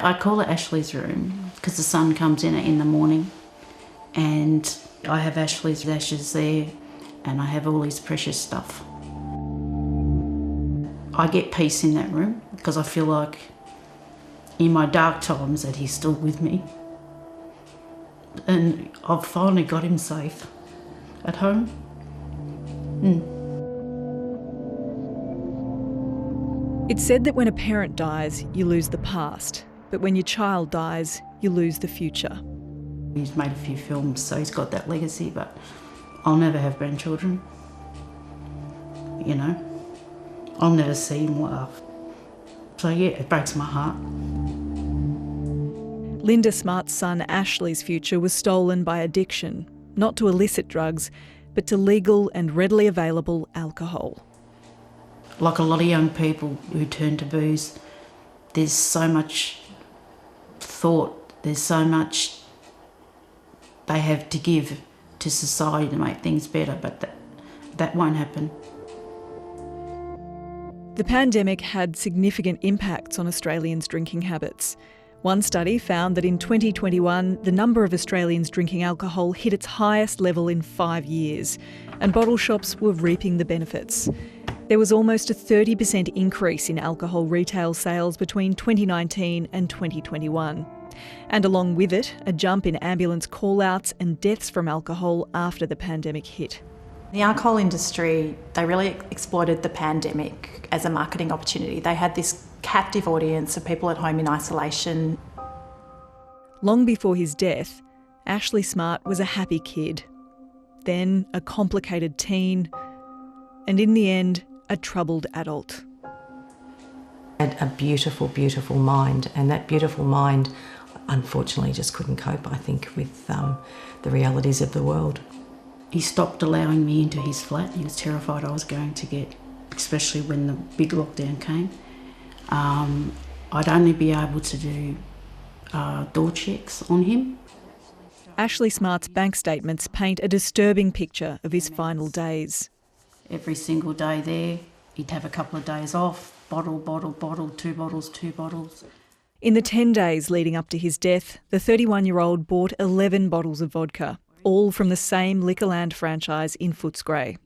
I call it Ashley's room because the sun comes in the morning, and I have Ashley's ashes there, and I have all his precious stuff. I get peace in that room because I feel like in my dark times that he's still with me. And I've finally got him safe at home. It's said that when a parent dies, you lose the past, but when your child dies, you lose the future. He's made a few films, so he's got that legacy, but I'll never have grandchildren. You know, I'll never see him laugh. So yeah, it breaks my heart. Linda Smart's son Ashley's future was stolen by addiction, not to illicit drugs, but to legal and readily available alcohol. Like a lot of young people who turn to booze, there's so much thought, there's so much they have to give to society to make things better, but that won't happen. The pandemic had significant impacts on Australians' drinking habits. One study found that in 2021, the number of Australians drinking alcohol hit its highest level in 5 years, and bottle shops were reaping the benefits. There was almost a 30% increase in alcohol retail sales between 2019 and 2021. And along with it, a jump in ambulance call-outs and deaths from alcohol after the pandemic hit. The alcohol industry, they really exploited the pandemic as a marketing opportunity. They had this captive audience of people at home in isolation. Long before his death, Ashley Smart was a happy kid, then a complicated teen, and in the end, a troubled adult. Had a beautiful, beautiful mind, and that beautiful mind unfortunately just couldn't cope, I think, with the realities of the world. He stopped allowing me into his flat. He was terrified I was going to get, especially when the big lockdown came. I'd only be able to do door checks on him. Ashley Smart's bank statements paint a disturbing picture of his final days. Every single day there, he'd have a couple of days off, bottle, 2 bottles. In the 10 days leading up to his death, the 31-year-old bought 11 bottles of vodka, all from the same Liquorland franchise in Footscray.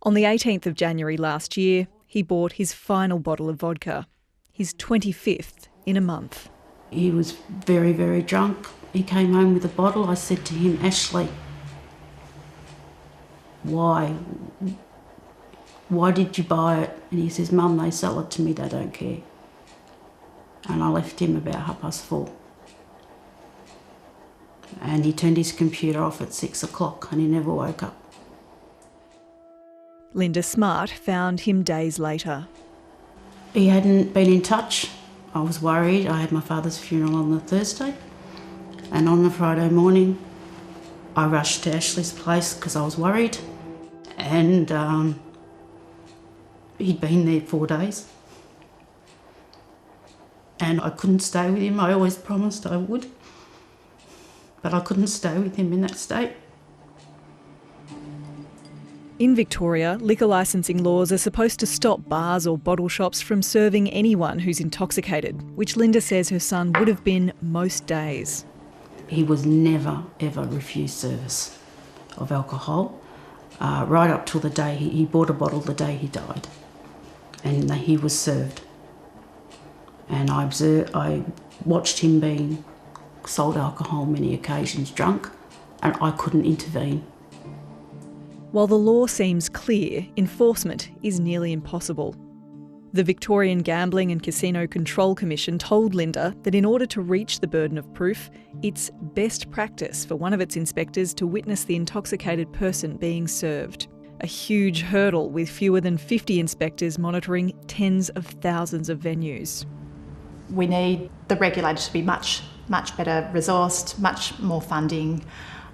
On the 18th of January last year, he bought his final bottle of vodka, his 25th in a month. He was very, very drunk. He came home with a bottle. I said to him, Ashley, why did you buy it? And he says, Mum, they sell it to me, they don't care. And I left him about 4:30. And he turned his computer off at 6 o'clock and he never woke up. Linda Smart found him days later. He hadn't been in touch. I was worried. I had my father's funeral on the Thursday, and on the Friday morning I rushed to Ashley's place because I was worried, and he'd been there 4 days and I couldn't stay with him. I always promised I would, but I couldn't stay with him in that state. In Victoria, liquor licensing laws are supposed to stop bars or bottle shops from serving anyone who's intoxicated, which Linda says her son would have been most days. He was never, ever refused service of alcohol, right up till the day he bought a bottle the day he died, and he was served. And I watched him being sold alcohol many occasions drunk, and I couldn't intervene. While the law seems clear, enforcement is nearly impossible. The Victorian Gambling and Casino Control Commission told Linda that in order to reach the burden of proof, it's best practice for one of its inspectors to witness the intoxicated person being served. A huge hurdle with fewer than 50 inspectors monitoring tens of thousands of venues. We need the regulator to be much better resourced, much more funding,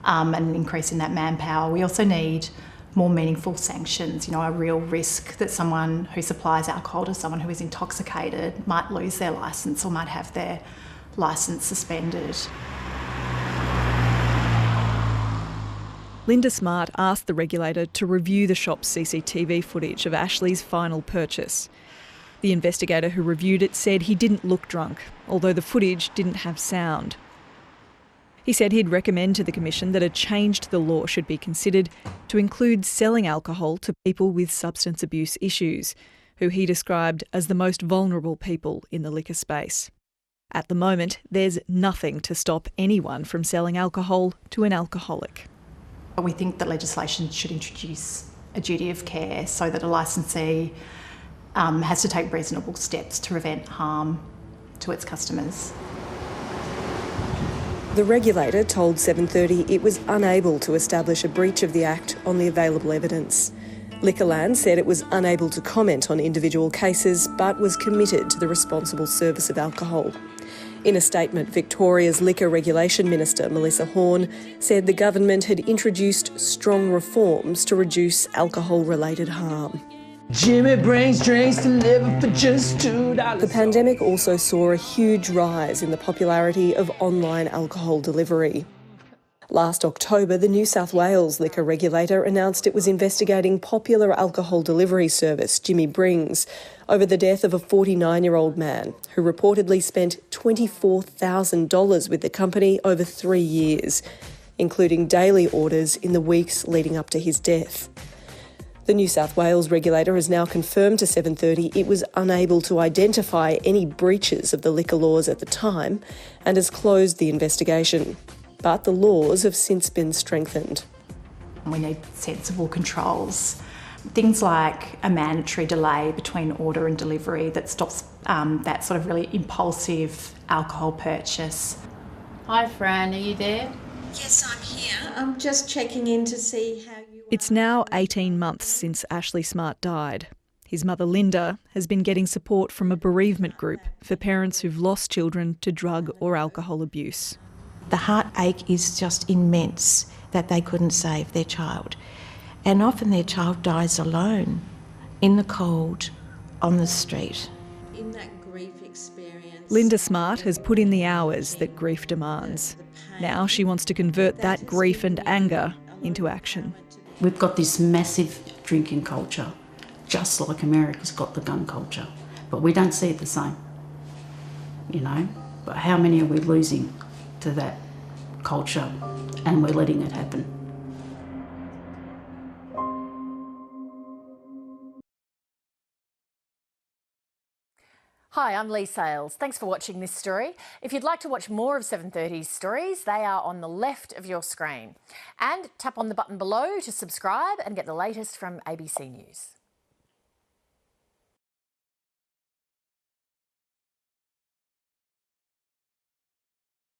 and an increase in that manpower. We also need more meaningful sanctions, a real risk that someone who supplies alcohol to someone who is intoxicated might lose their licence or might have their licence suspended. Linda Smart asked the regulator to review the shop's CCTV footage of Ashley's final purchase. The investigator who reviewed it said he didn't look drunk, although the footage didn't have sound. He said he'd recommend to the Commission that a change to the law should be considered to include selling alcohol to people with substance abuse issues, who he described as the most vulnerable people in the liquor space. At the moment, there's nothing to stop anyone from selling alcohol to an alcoholic. We think that legislation should introduce a duty of care so that a licensee has to take reasonable steps to prevent harm to its customers. The regulator told 7:30 it was unable to establish a breach of the Act on the available evidence. Liquorland said it was unable to comment on individual cases but was committed to the responsible service of alcohol. In a statement, Victoria's Liquor Regulation Minister, Melissa Horne, said the government had introduced strong reforms to reduce alcohol-related harm. Jimmy brings drinks delivered for just $2. The pandemic also saw a huge rise in the popularity of online alcohol delivery. Last October, the New South Wales liquor regulator announced it was investigating popular alcohol delivery service Jimmy Brings over the death of a 49-year-old man who reportedly spent $24,000 with the company over 3 years, including daily orders in the weeks leading up to his death. The New South Wales regulator has now confirmed to 7:30 it was unable to identify any breaches of the liquor laws at the time and has closed the investigation. But the laws have since been strengthened. We need sensible controls. Things like a mandatory delay between order and delivery that stops that sort of really impulsive alcohol purchase. Hi Fran, are you there? Yes, I'm here. I'm just checking in to see how you are. It's now 18 months since Ashley Smart died. His mother Linda has been getting support from a bereavement group for parents who've lost children to drug or alcohol abuse. The heartache is just immense that they couldn't save their child. And often their child dies alone, in the cold, on the street. In that grief experience, Linda Smart has put in the hours that grief demands. Now she wants to convert that grief and anger into action. We've got this massive drinking culture, just like America's got the gun culture, but we don't see it the same, you know. But how many are we losing to that culture, and we're letting it happen? Hi, I'm Lee Sales. Thanks for watching this story. If you'd like to watch more of 7:30's stories, they are on the left of your screen. And tap on the button below to subscribe and get the latest from ABC News.